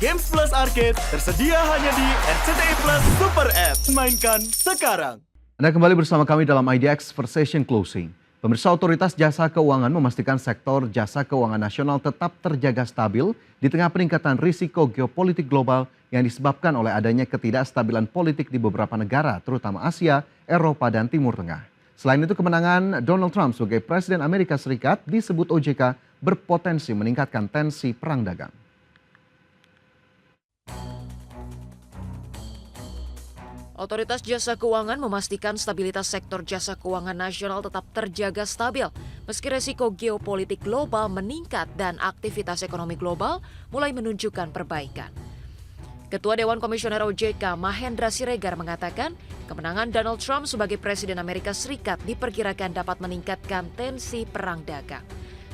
Games Plus Arcade tersedia hanya di RCTI Plus Super App. Mainkan sekarang. Anda kembali bersama kami dalam IDX Conversation Closing. Pemirsa, Otoritas Jasa Keuangan memastikan sektor jasa keuangan nasional tetap terjaga stabil di tengah peningkatan risiko geopolitik global yang disebabkan oleh adanya ketidakstabilan politik di beberapa negara, terutama Asia, Eropa, dan Timur Tengah. Selain itu, kemenangan Donald Trump sebagai Presiden Amerika Serikat disebut OJK berpotensi meningkatkan tensi perang dagang. Otoritas Jasa Keuangan memastikan stabilitas sektor jasa keuangan nasional tetap terjaga stabil meski resiko geopolitik global meningkat dan aktivitas ekonomi global mulai menunjukkan perbaikan. Ketua Dewan Komisioner OJK Mahendra Siregar mengatakan kemenangan Donald Trump sebagai Presiden Amerika Serikat diperkirakan dapat meningkatkan tensi perang dagang.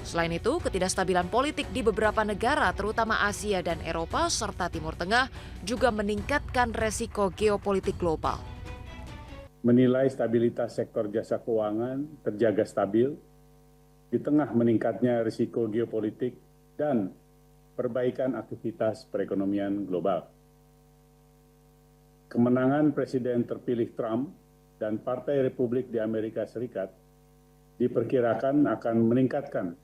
Selain itu, ketidakstabilan politik di beberapa negara terutama Asia dan Eropa serta Timur Tengah juga meningkatkan resiko geopolitik global. Menilai stabilitas sektor jasa keuangan terjaga stabil di tengah meningkatnya risiko geopolitik dan perbaikan aktivitas perekonomian global. Kemenangan Presiden terpilih Trump dan Partai Republik di Amerika Serikat diperkirakan akan meningkatkan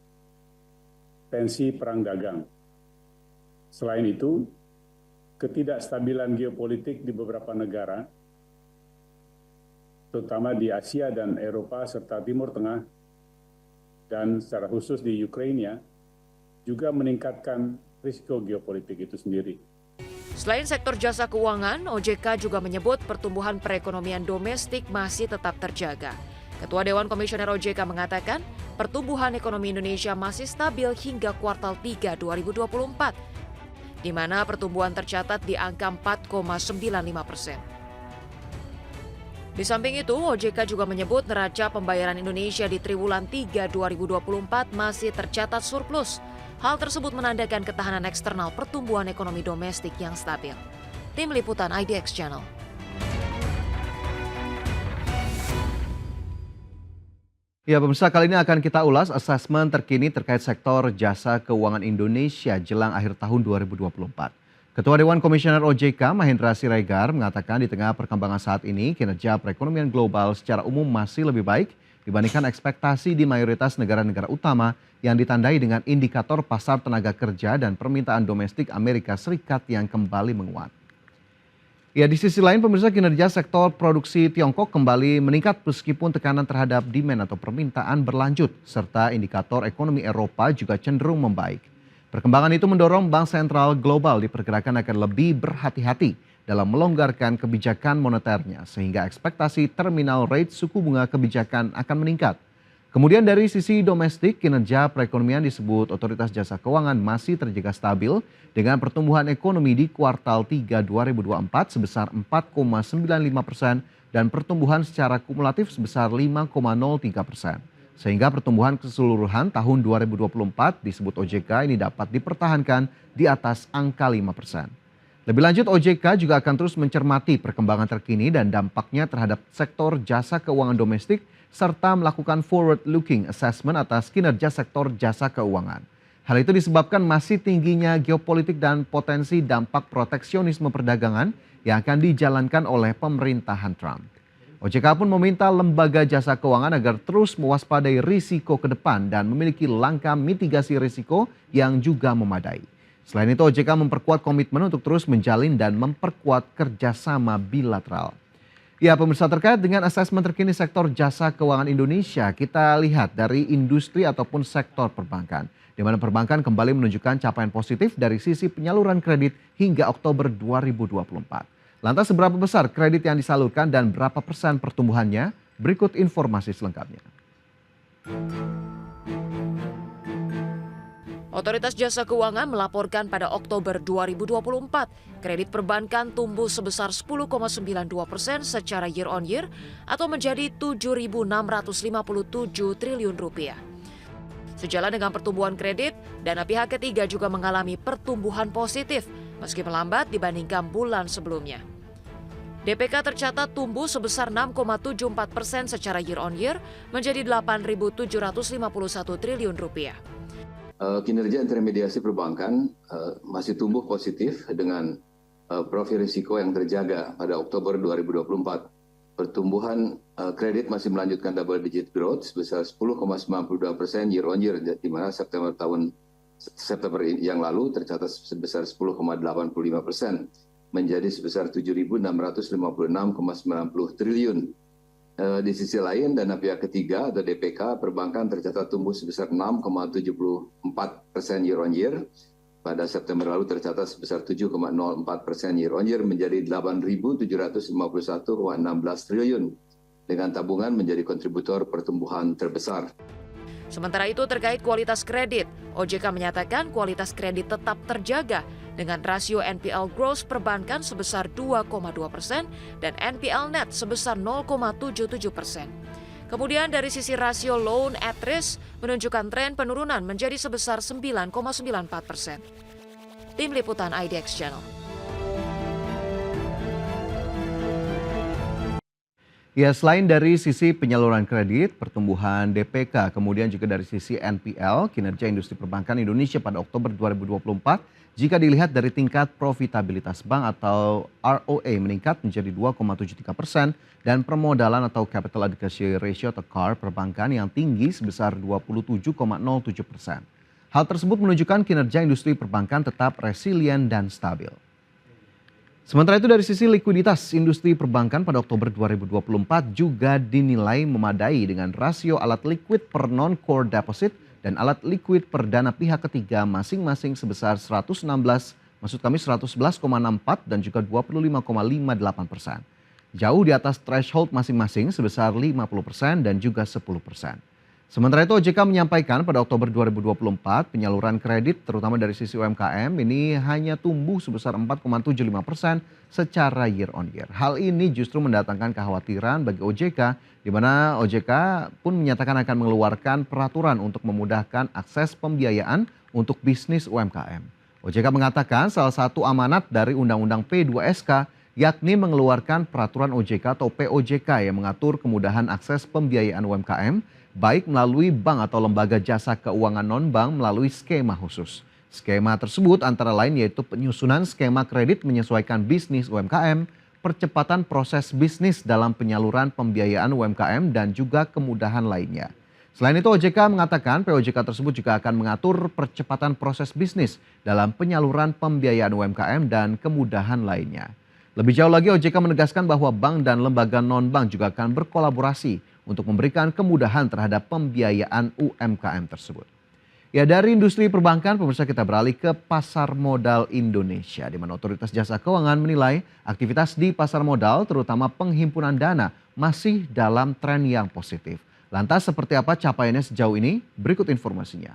tensi perang dagang. Selain itu, ketidakstabilan geopolitik di beberapa negara, terutama di Asia dan Eropa serta Timur Tengah, dan secara khusus di Ukraina, juga meningkatkan risiko geopolitik itu sendiri. Selain sektor jasa keuangan, OJK juga menyebut pertumbuhan perekonomian domestik masih tetap terjaga. Ketua Dewan Komisioner OJK mengatakan pertumbuhan ekonomi Indonesia masih stabil hingga kuartal 3 2024, di mana pertumbuhan tercatat di angka 4,95%. Di samping itu, OJK juga menyebut neraca pembayaran Indonesia di triwulan 3 2024 masih tercatat surplus. Hal tersebut menandakan ketahanan eksternal pertumbuhan ekonomi domestik yang stabil. Tim Liputan IDX Channel. Ya, pemirsa, kali ini akan kita ulas asesmen terkini terkait sektor jasa keuangan Indonesia jelang akhir tahun 2024. Ketua Dewan Komisioner OJK Mahendra Siregar mengatakan di tengah perkembangan saat ini kinerja perekonomian global secara umum masih lebih baik dibandingkan ekspektasi di mayoritas negara-negara utama yang ditandai dengan indikator pasar tenaga kerja dan permintaan domestik Amerika Serikat yang kembali menguat. Ya, di sisi lain pemirsa, kinerja sektor produksi Tiongkok kembali meningkat meskipun tekanan terhadap demand atau permintaan berlanjut serta indikator ekonomi Eropa juga cenderung membaik. Perkembangan itu mendorong Bank Sentral Global diperkirakan akan lebih berhati-hati dalam melonggarkan kebijakan moneternya sehingga ekspektasi terminal rate suku bunga kebijakan akan meningkat. Kemudian dari sisi domestik, kinerja perekonomian disebut Otoritas Jasa Keuangan masih terjaga stabil dengan pertumbuhan ekonomi di kuartal 3 2024 sebesar 4,95% dan pertumbuhan secara kumulatif sebesar 5,03%. Sehingga pertumbuhan keseluruhan tahun 2024 disebut OJK ini dapat dipertahankan di atas angka 5%. Lebih lanjut, OJK juga akan terus mencermati perkembangan terkini dan dampaknya terhadap sektor jasa keuangan domestik serta melakukan forward-looking assessment atas kinerja sektor jasa keuangan. Hal itu disebabkan masih tingginya geopolitik dan potensi dampak proteksionisme perdagangan yang akan dijalankan oleh pemerintahan Trump. OJK pun meminta lembaga jasa keuangan agar terus mewaspadai risiko ke depan dan memiliki langkah mitigasi risiko yang juga memadai. Selain itu, OJK memperkuat komitmen untuk terus menjalin dan memperkuat kerjasama bilateral. Ya, pemirsa, terkait dengan asesmen terkini sektor jasa keuangan Indonesia, kita lihat dari industri ataupun sektor perbankan, di mana perbankan kembali menunjukkan capaian positif dari sisi penyaluran kredit hingga Oktober 2024. Lantas seberapa besar kredit yang disalurkan dan berapa persen pertumbuhannya? Berikut informasi selengkapnya. Otoritas Jasa Keuangan melaporkan pada Oktober 2024, kredit perbankan tumbuh sebesar 10,92% secara year on year atau menjadi 7.657 triliun rupiah. Sejalan dengan pertumbuhan kredit, dana pihak ketiga juga mengalami pertumbuhan positif meski melambat dibandingkan bulan sebelumnya. DPK tercatat tumbuh sebesar 6,74% secara year on year menjadi 8.751 triliun rupiah. Kinerja intermediasi perbankan masih tumbuh positif dengan profil risiko yang terjaga pada Oktober 2024. Pertumbuhan kredit masih melanjutkan double digit growth sebesar 10,92% year on year, di mana September yang lalu tercatat sebesar 10,85%, menjadi sebesar 7.656,90 triliun. Di sisi lain, dana pihak ketiga atau DPK perbankan tercatat tumbuh sebesar 6,74% year on year. Pada September lalu tercatat sebesar 7,04% year on year, menjadi 8.751,16 triliun. Dengan tabungan menjadi kontributor pertumbuhan terbesar. Sementara itu terkait kualitas kredit, OJK menyatakan kualitas kredit tetap terjaga dengan rasio NPL gross perbankan sebesar 2,2% dan NPL net sebesar 0,77%. Kemudian dari sisi rasio loan at risk menunjukkan tren penurunan menjadi sebesar 9,94%. Tim Liputan IDX Channel. Ya, selain dari sisi penyaluran kredit, pertumbuhan DPK, kemudian juga dari sisi NPL, kinerja industri perbankan Indonesia pada Oktober 2024, jika dilihat dari tingkat profitabilitas bank atau ROA meningkat menjadi 2,73% dan permodalan atau capital adequacy ratio atau CAR perbankan yang tinggi sebesar 27,07%. Hal tersebut menunjukkan kinerja industri perbankan tetap resilient dan stabil. Sementara itu dari sisi likuiditas, industri perbankan pada Oktober 2024 juga dinilai memadai dengan rasio alat liquid per non-core deposit dan alat liquid per dana pihak ketiga masing-masing sebesar 111,64 dan juga 25,58%. Jauh di atas threshold masing-masing sebesar 50% dan juga 10%. Sementara itu OJK menyampaikan pada Oktober 2024 penyaluran kredit terutama dari sisi UMKM ini hanya tumbuh sebesar 4,75% secara year on year. Hal ini justru mendatangkan kekhawatiran bagi OJK di mana OJK pun menyatakan akan mengeluarkan peraturan untuk memudahkan akses pembiayaan untuk bisnis UMKM. OJK mengatakan salah satu amanat dari Undang-Undang P2SK yakni mengeluarkan peraturan OJK atau POJK yang mengatur kemudahan akses pembiayaan UMKM baik melalui bank atau lembaga jasa keuangan non-bank melalui skema khusus. Skema tersebut antara lain yaitu penyusunan skema kredit menyesuaikan bisnis UMKM, percepatan proses bisnis dalam penyaluran pembiayaan UMKM dan juga kemudahan lainnya. Selain itu OJK mengatakan POJK tersebut juga akan mengatur percepatan proses bisnis dalam penyaluran pembiayaan UMKM dan kemudahan lainnya. Lebih jauh lagi OJK menegaskan bahwa bank dan lembaga non-bank juga akan berkolaborasi untuk memberikan kemudahan terhadap pembiayaan UMKM tersebut. Ya, dari industri perbankan, pemirsa kita beralih ke pasar modal Indonesia, di mana Otoritas Jasa Keuangan menilai aktivitas di pasar modal, terutama penghimpunan dana, masih dalam tren yang positif. Lantas seperti apa capaiannya sejauh ini? Berikut informasinya.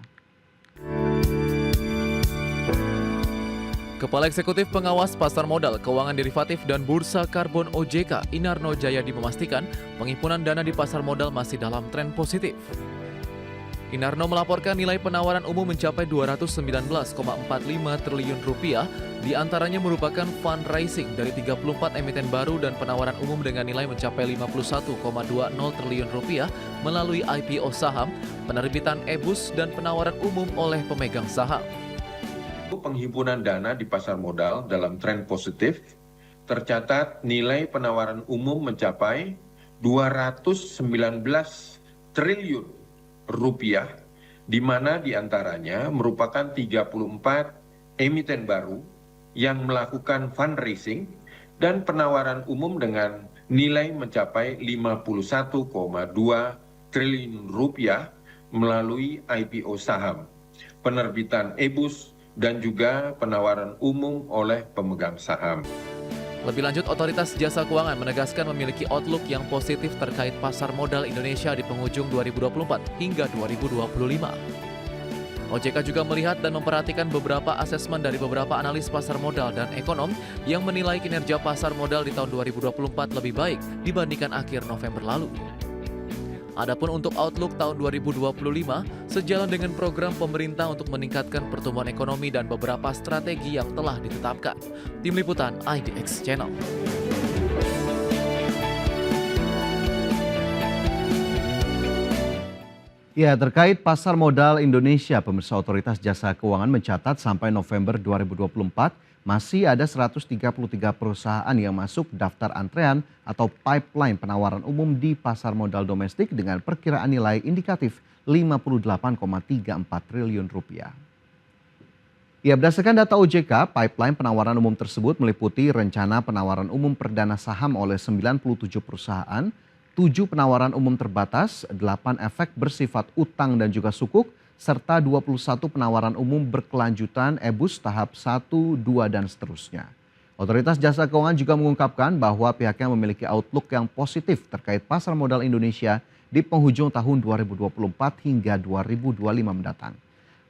Kepala Eksekutif Pengawas Pasar Modal, Keuangan Derivatif dan Bursa Karbon OJK, Inarno Jayadi memastikan penghimpunan dana di pasar modal masih dalam tren positif. Inarno melaporkan nilai penawaran umum mencapai 219,45 triliun rupiah, diantaranya merupakan fundraising dari 34 emiten baru dan penawaran umum dengan nilai mencapai 51,20 triliun rupiah melalui IPO saham, penerbitan e-bus dan penawaran umum oleh pemegang saham. Penghimpunan dana di pasar modal dalam tren positif, tercatat nilai penawaran umum mencapai 219 triliun rupiah, di mana diantaranya merupakan 34 emiten baru yang melakukan fundraising dan penawaran umum dengan nilai mencapai 51,2 triliun rupiah melalui IPO saham, penerbitan e-bus, dan juga penawaran umum oleh pemegang saham. Lebih lanjut, Otoritas Jasa Keuangan menegaskan memiliki outlook yang positif terkait pasar modal Indonesia di penghujung 2024 hingga 2025. OJK juga melihat dan memperhatikan beberapa asesmen dari beberapa analis pasar modal dan ekonom yang menilai kinerja pasar modal di tahun 2024 lebih baik dibandingkan akhir November lalu. Adapun untuk outlook tahun 2025, sejalan dengan program pemerintah untuk meningkatkan pertumbuhan ekonomi dan beberapa strategi yang telah ditetapkan. Tim Liputan IDX Channel. Ya, terkait pasar modal Indonesia, pemirsa Otoritas Jasa Keuangan mencatat sampai November 2024 masih ada 133 perusahaan yang masuk daftar antrean atau pipeline penawaran umum di pasar modal domestik dengan perkiraan nilai indikatif 58,34 triliun rupiah. Ya, berdasarkan data OJK, pipeline penawaran umum tersebut meliputi rencana penawaran umum perdana saham oleh 97 perusahaan, 7 penawaran umum terbatas, 8 efek bersifat utang dan juga sukuk, serta 21 penawaran umum berkelanjutan EBUS tahap 1, 2, dan seterusnya. Otoritas Jasa Keuangan juga mengungkapkan bahwa pihaknya memiliki outlook yang positif terkait pasar modal Indonesia di penghujung tahun 2024 hingga 2025 mendatang.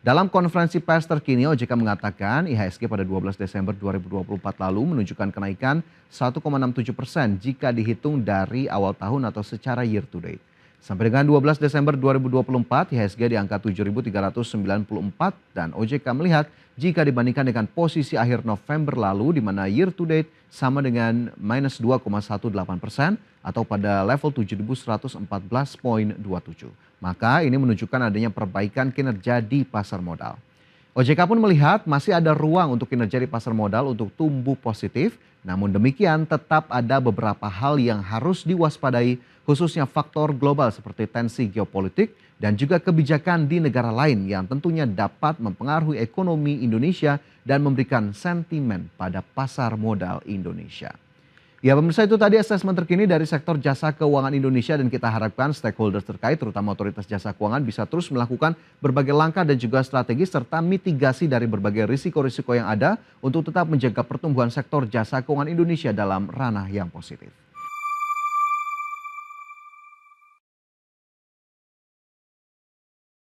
Dalam konferensi pers terkini, OJK mengatakan IHSG pada 12 Desember 2024 lalu menunjukkan kenaikan 1,67% jika dihitung dari awal tahun atau secara year to date. Sampai dengan 12 Desember 2024, IHSG di angka 7.394 dan OJK melihat jika dibandingkan dengan posisi akhir November lalu di mana year to date sama dengan minus 2,18% atau pada level 7.114,27. Maka ini menunjukkan adanya perbaikan kinerja di pasar modal. OJK pun melihat masih ada ruang untuk kinerja di pasar modal untuk tumbuh positif, namun demikian tetap ada beberapa hal yang harus diwaspadai khususnya faktor global seperti tensi geopolitik dan juga kebijakan di negara lain yang tentunya dapat mempengaruhi ekonomi Indonesia dan memberikan sentimen pada pasar modal Indonesia. Ya pemirsa, itu tadi asesmen terkini dari sektor jasa keuangan Indonesia dan kita harapkan stakeholder terkait terutama otoritas jasa keuangan bisa terus melakukan berbagai langkah dan juga strategi serta mitigasi dari berbagai risiko-risiko yang ada untuk tetap menjaga pertumbuhan sektor jasa keuangan Indonesia dalam ranah yang positif.